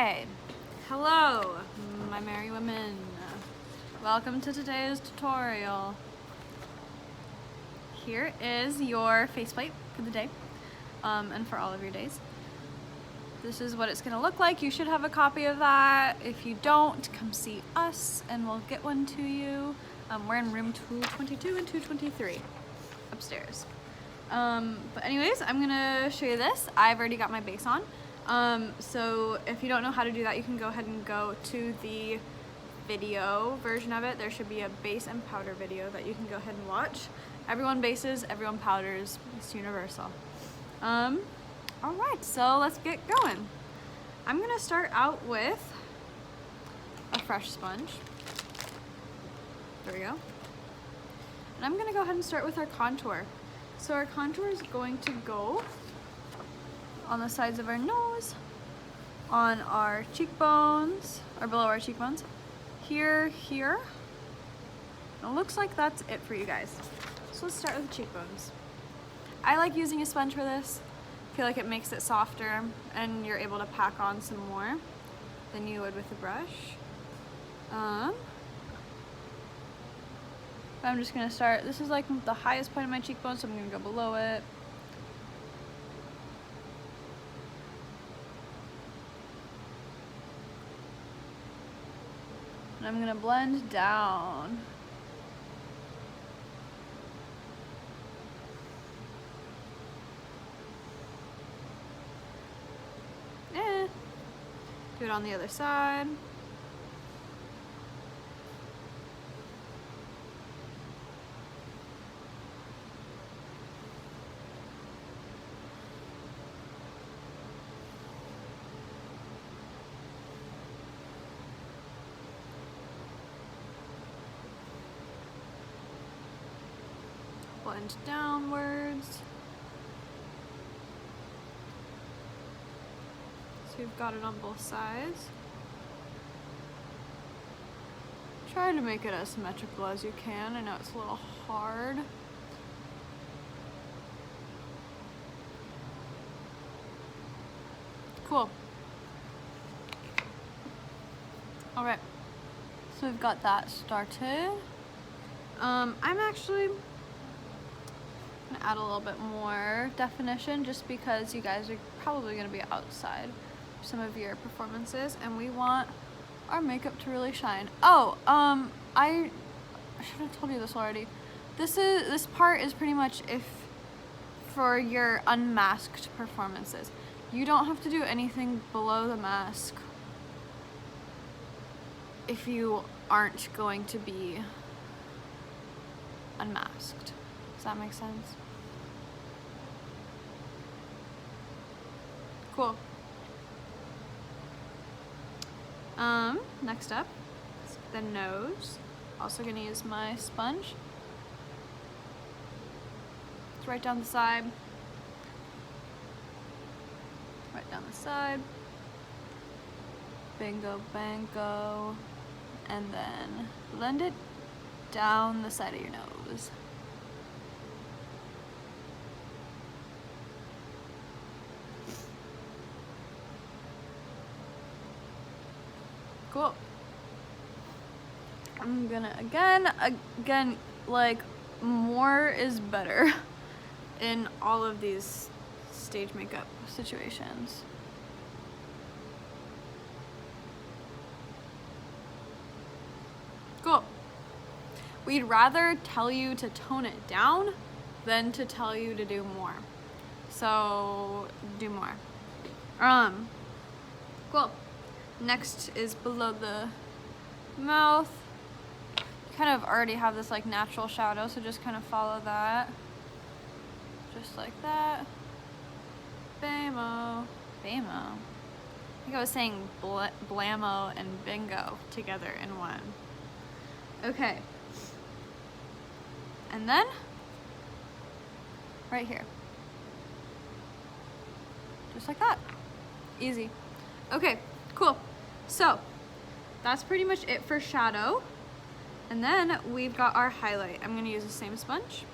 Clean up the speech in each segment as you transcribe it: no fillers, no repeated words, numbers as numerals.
Okay, hello, my merry women. Welcome to today's tutorial. Here is your faceplate for the day, and for all of your days. This is what it's gonna look like. You should have a copy of that. If you don't, come see us and we'll get one to you. We're in room 222 and 223 upstairs. But anyways, I'm gonna show you this. I've already got my base on. So if you don't know how to do that, you can go ahead and go to the video version of it. There should be a base and powder video that you can go ahead and watch. Everyone bases, everyone powders. It's universal. All right, so let's get going. I'm gonna start out with a fresh sponge. There we go. And I'm gonna go ahead and start with our contour. So our contour is going to go on the sides of our nose, on our cheekbones, or below our cheekbones, here. It looks like that's it for you guys. So let's start with the cheekbones. I like using a sponge for this. I feel like it makes it softer and you're able to pack on some more than you would with a brush. I'm just gonna start, this is like the highest point of my cheekbone, so I'm gonna go below it. And I'm gonna blend down. Do it on the other side. Blend downwards. So you've got it on both sides. Try to make it as symmetrical as you can. I know it's a little hard. Cool. All right, so we've got that started. I'm actually gonna add a little bit more definition just because you guys are probably gonna be outside for some of your performances and we want our makeup to really shine. Oh, I should have told you this already. This part is pretty much for your unmasked performances. You don't have to do anything below the mask if you aren't going to be unmasked. Does that make sense? Cool. Next up is the nose. Also gonna use my sponge. It's right down the side. Right down the side. Bingo, bango. And then blend it down the side of your nose. Cool. I'm gonna again, like, more is better in all of these stage makeup situations. Cool. We'd rather tell you to tone it down than to tell you to do more. So do more. Cool. Next is below the mouth. You kind of already have this like natural shadow, so just kind of follow that. Just like that. Bamo. Bamo. I think I was saying blammo and bingo together in one. Okay. And then, right here. Just like that. Easy. Okay, cool. So, that's pretty much it for shadow. And then we've got our highlight. I'm gonna use the same sponge.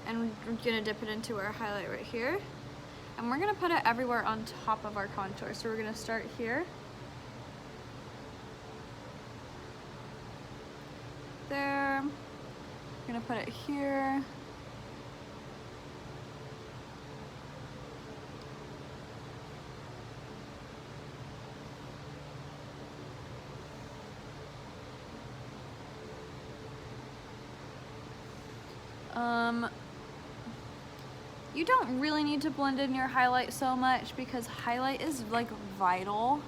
And we're gonna dip it into our highlight right here. And we're gonna put it everywhere on top of our contour. So we're gonna start here I'm gonna put it here. You don't really need to blend in your highlight so much because highlight is like vital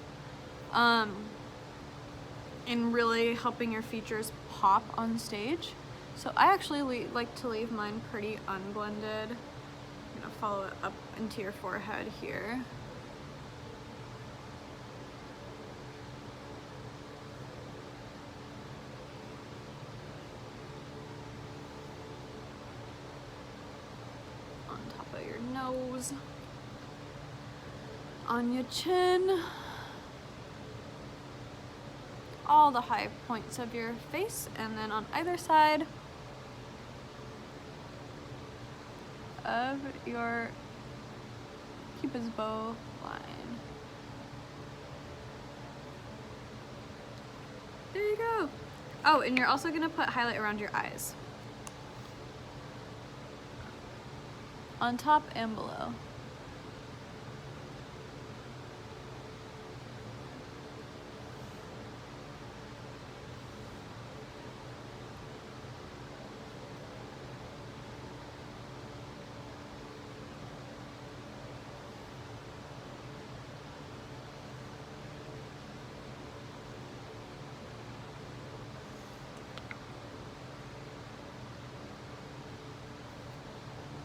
in really helping your features pop on stage. So I actually like to leave mine pretty unblended. I'm gonna follow it up into your forehead here. On top of your nose. On your chin. All the high points of your face, and then on either side of your Cupid's bow line. There you go. Oh, and you're also gonna put highlight around your eyes. On top and below.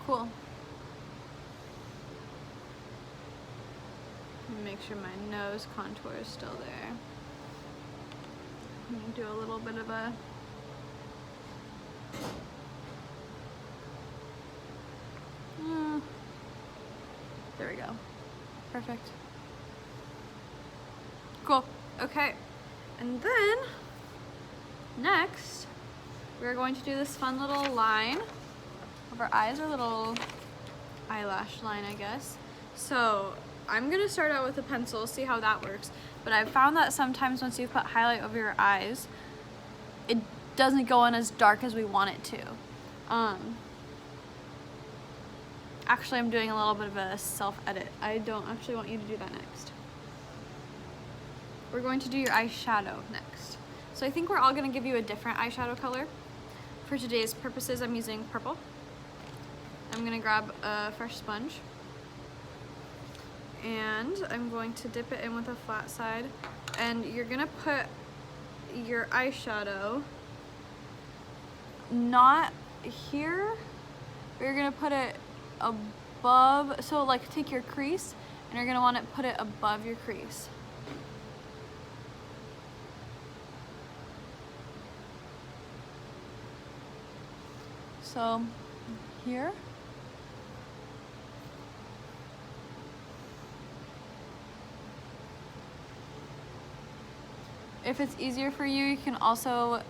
Cool. Make sure my nose contour is still there. I'm gonna do a little bit of a there we go. Perfect. Cool. Okay. And then next we're going to do this fun little line of our eyes, or little eyelash line, I guess. So I'm gonna start out with a pencil, see how that works. But I've found that sometimes once you put highlight over your eyes, it doesn't go in as dark as we want it to. Actually, I'm doing a little bit of a self-edit. I don't actually want you to do that next. We're going to do your eyeshadow next. So I think we're all gonna give you a different eyeshadow color. For today's purposes, I'm using purple. I'm gonna grab a fresh sponge and I'm going to dip it in with a flat side, and you're gonna put your eyeshadow not here, but you're gonna put it above, so like take your crease and you're gonna want to put it above your crease. So here. If it's easier for you, you can also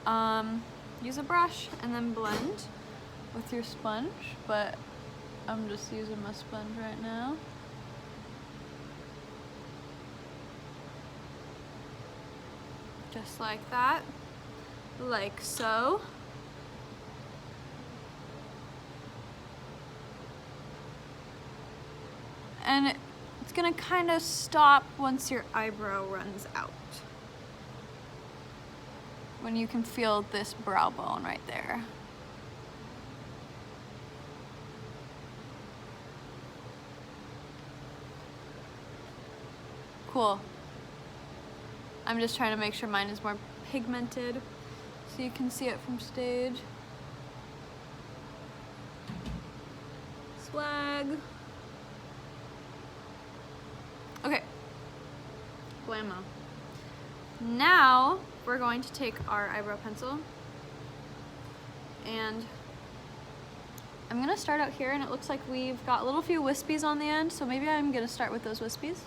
use a brush and then blend with your sponge, but I'm just using my sponge right now. Just like that, like so. And it's gonna kind of stop once your eyebrow runs out. When you can feel this brow bone right there. Cool. I'm just trying to make sure mine is more pigmented so you can see it from stage. Swag. Okay. Blammo. Now we're going to take our eyebrow pencil and I'm gonna start out here, and it looks like we've got a little few wispies on the end, so maybe I'm gonna start with those wispies.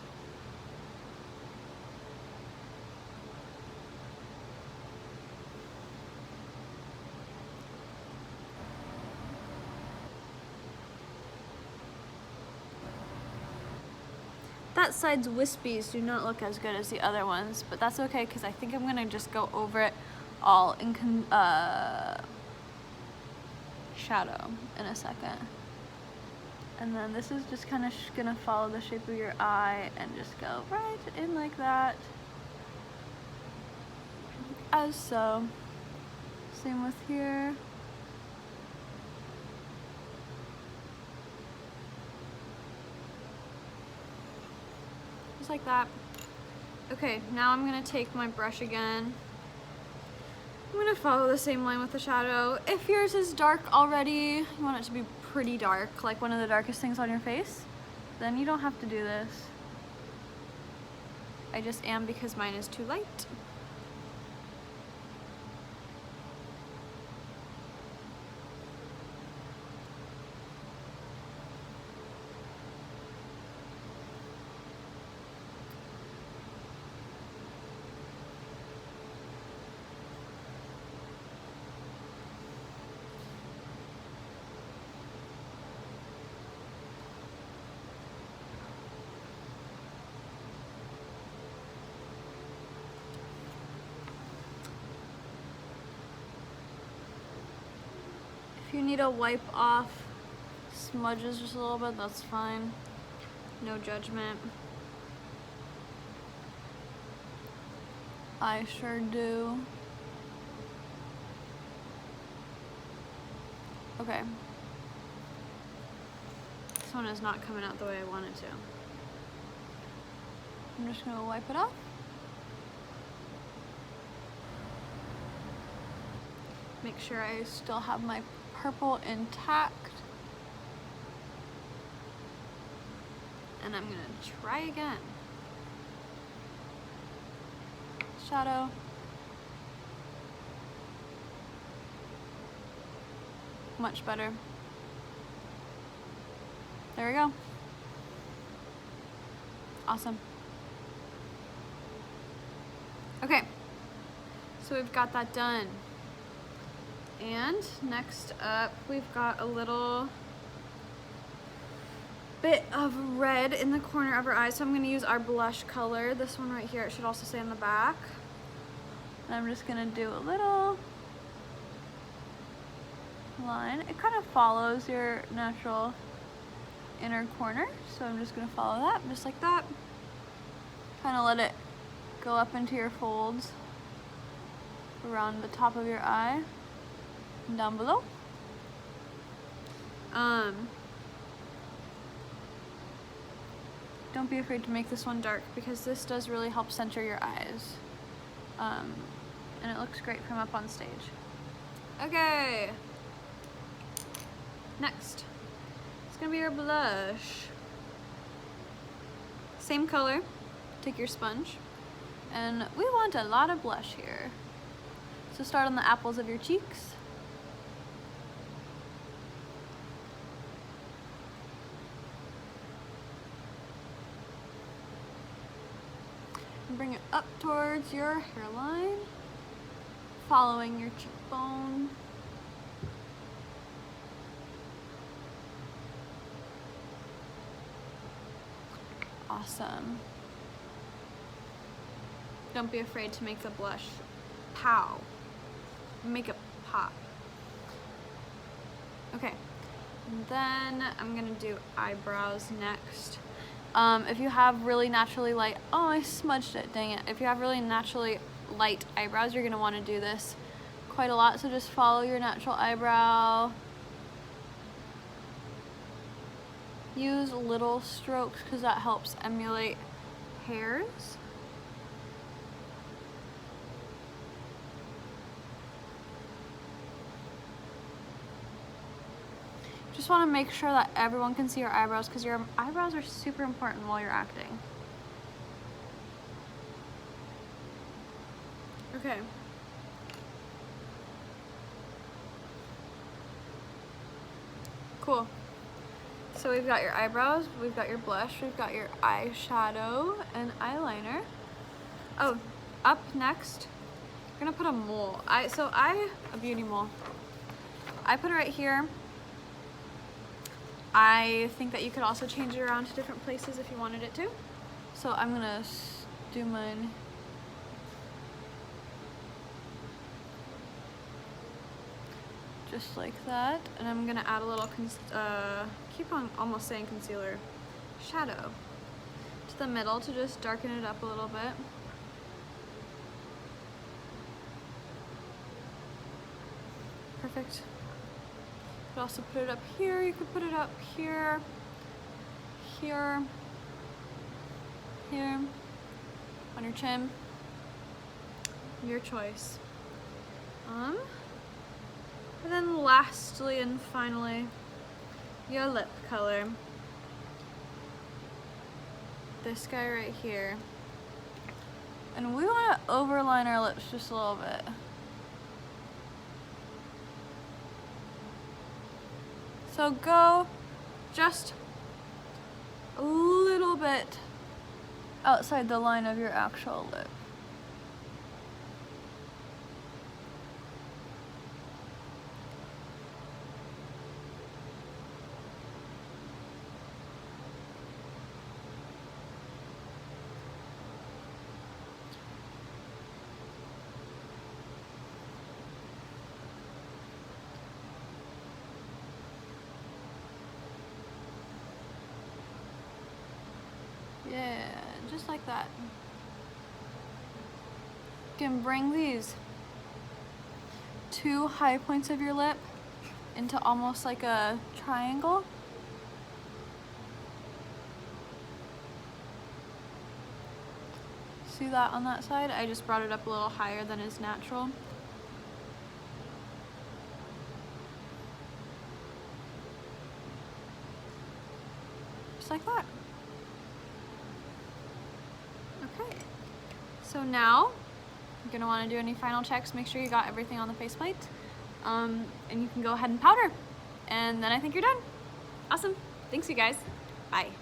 That side's wispies do not look as good as the other ones, but that's okay because I think I'm gonna just go over it all and shadow in a second. And then this is just kind of gonna follow the shape of your eye and just go right in like that. As so. Same with here. Just like that. Okay, now I'm gonna take my brush again. I'm gonna follow the same line with the shadow. If yours is dark already, you want it to be pretty dark, like one of the darkest things on your face, then you don't have to do this. I just am because mine is too light. If you need to wipe off smudges just a little bit, that's fine. No judgment. I sure do. Okay. This one is not coming out the way I want it to. I'm just gonna wipe it off. Make sure I still have my purple intact. And I'm gonna try again. Shadow. Much better. There we go. Awesome. Okay, so we've got that done. And next up, we've got a little bit of red in the corner of our eye. So I'm gonna use our blush color. This one right here, it should also say on the back. And I'm just gonna do a little line. It kind of follows your natural inner corner. So I'm just gonna follow that, just like that. Kind of let it go up into your folds around the top of your eye. Down below. Don't be afraid to make this one dark because this does really help center your eyes. And it looks great from up on stage. Okay. Next. It's gonna be your blush. Same color. Take your sponge. And we want a lot of blush here. So start on the apples of your cheeks. Bring it up towards your hairline, following your cheekbone. Awesome. Don't be afraid to make the blush pow. Make it pop. Okay, and then I'm gonna do eyebrows next. If you have really naturally light, oh, I smudged it, dang it. If you have really naturally light eyebrows, you're gonna wanna do this quite a lot, so just follow your natural eyebrow. Use little strokes because that helps emulate hairs. Just want to make sure that everyone can see your eyebrows because your eyebrows are super important while you're acting. Okay. Cool. So we've got your eyebrows, we've got your blush, we've got your eyeshadow and eyeliner. Oh, up next, we're gonna put a mole. A beauty mole. I put it right here. I think that you could also change it around to different places if you wanted it to. So I'm gonna do mine. just like that. And I'm gonna add a little, keep on almost saying concealer, shadow to the middle to just darken it up a little bit. Perfect. You could also put it up here, you could put it up here, here, here, on your chin, your choice. And then lastly and finally, your lip color. This guy right here. And we want to overline our lips just a little bit. So go just a little bit outside the line of your actual lip. Yeah, just like that. You can bring these two high points of your lip into almost like a triangle. See that on that side? I just brought it up a little higher than is natural. Just like that. Okay, so now you're gonna wanna do any final checks, make sure you got everything on the faceplate, and you can go ahead and powder, and then I think you're done. Awesome, thanks you guys, bye.